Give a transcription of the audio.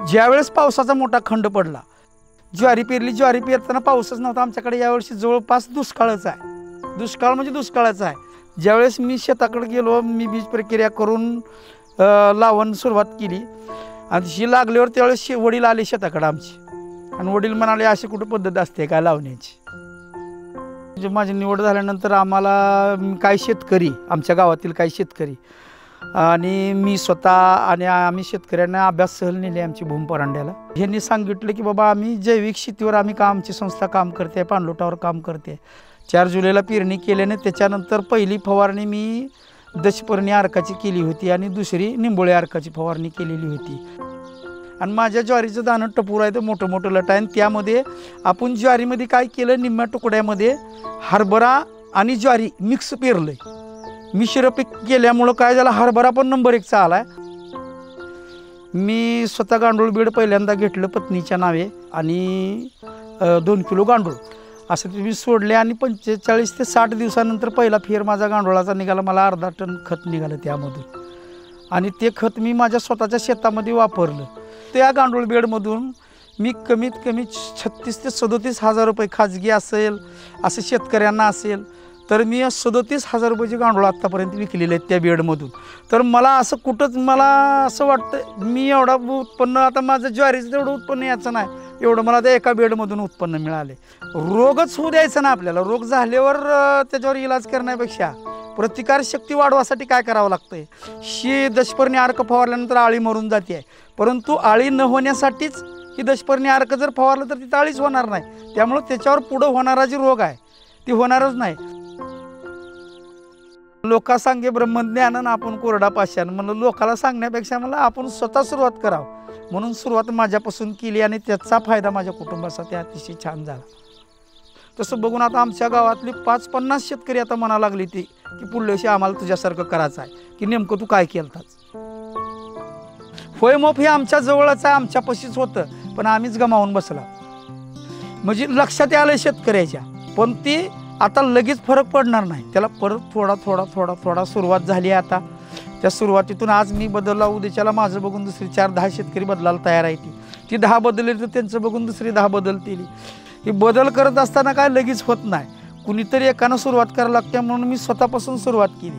ज्यावेळेस पावसाचा मोठा खंड पडला, ज्वारी पेरली, ज्वारी पेरताना पाऊसच नव्हता आमच्याकडे, यावर्षी जवळपास दुष्काळच आहे, दुष्काळ म्हणजे दुष्काळच आहे। ज्यावेळेस मी शेताकडे गेलो, मी बीज प्रक्रिया करून लावण सुरुवात केली आणि ही लागल्यावर त्यावेळेस वडील आले शेताकडे आमची आणि वडील म्हणाले अशी कुठं पद्धत असते काय लावण्याची। म्हणजे माझी निवड झाल्यानंतर आम्हाला काही शेतकरी, आमच्या गावातील काही शेतकरी आणि मी स्वतः आणि आम्ही शेतकऱ्यांना अभ्यास सहल नेले आमची भूम परांड्याला। ह्यांनी सांगितलं की बाबा आम्ही जैविक शेतीवर आमची संस्था काम करते, पाणलोटावर काम करते। 4 जुलैला पेरणी केल्याने त्याच्यानंतर पहिली फवारणी मी दशपर्णी अर्काची केली होती आणि दुसरी निंबोळे अर्काची फवारणी केलेली होती। आणि माझ्या ज्वारीचं दाणं टपूर आहे, ते मोठं मोठं लट आहे। आणि त्यामध्ये आपण ज्वारीमध्ये काय केलं, निम्म्या तुकड्यामध्ये हरभरा आणि ज्वारी मिक्स पेरलं आहे। मिश्र पीक केल्यामुळं काय झालं, हरभरा पण नंबर 1 चा आला। मी स्वतः गांडूळ बीड पहिल्यांदा घेतलं पत्नीच्या नावे आणि 2 किलो गांडूळ असं तुम्ही सोडले आणि 45 ते 60 दिवसानंतर पहिला फेर माझा गांडुळाचा निघाला। मला अर्धा टन खत निघालं त्यामधून आणि ते खत मी माझ्या स्वतःच्या शेतामध्ये वापरलं। त्या गांडूळ बेडमधून मी कमीत कमी 36 ते 37 हजार रुपये, खाजगी असेल असं शेतकऱ्यांना असेल तर मी 37 हजार रुपयाची गांडूळ आत्तापर्यंत विकलेले आहेत त्या बेडमधून। तर मला असं कुठंच मला असं वाटतं मी एवढा उत्पन्न, आता माझं ज्वारीचं तेवढं उत्पन्न याचं नाही, एवढं मला त्या एका बेडमधून उत्पन्न मिळाले। रोगच होऊ द्यायचं ना आपल्याला, रोग झाल्यावर त्याच्यावर इलाज करण्यापेक्षा प्रतिकारशक्ती वाढवासाठी काय करावं लागतंय, ही दशपर्णी अर्क फवारल्यानंतर आळी मरून जाते आहे, परंतु आळी न होण्यासाठीच ही दशपर्णी अर्क जर फवारलं तर ती आळीच होणार नाही। त्यामुळे त्याच्यावर पुढं होणारा जी रोग आहे ती होणारच नाही। लोका सांगे ब्रह्मज्ञान आपण कोरडा पाषाण, म्हणलं लोकाला सांगण्यापेक्षा मला आपण स्वतः सुरुवात करावं, म्हणून सुरुवात माझ्यापासून केली आणि त्याचा फायदा माझ्या कुटुंबासाठी अतिशय छान झाला। तसं बघून आता आमच्या गावातली 50 शेतकरी आता म्हणा लागली ती की पुढल्या वर्षी आम्हाला तुझ्यासारखं करायचं आहे, की नेमकं तू काय केलंस। होय मोफ हे आमच्या जवळच आहे, आमच्यापाशीच होतं, पण आम्हीच गमावून बसला। म्हणजे लक्षात आलं शेतकऱ्याच्या, पण ती आता लगेच फरक पडणार नाही, त्याला परत थोडा थोडा थोडा थोडा सुरुवात झाली आहे। आता त्या सुरुवातीतून आज मी बदलला, उद्याच्याला माझं बघून दुसरी 4-10 शेतकरी बदलायला तयार आहे। ती 10 बदलली तर त्यांचं बघून दुसरी 10 बदलतील। ही बदल करत असताना काय लगेच होत नाही, कुणीतरी एकानं सुरुवात करायला लागते, म्हणून मी स्वतःपासून सुरुवात केली।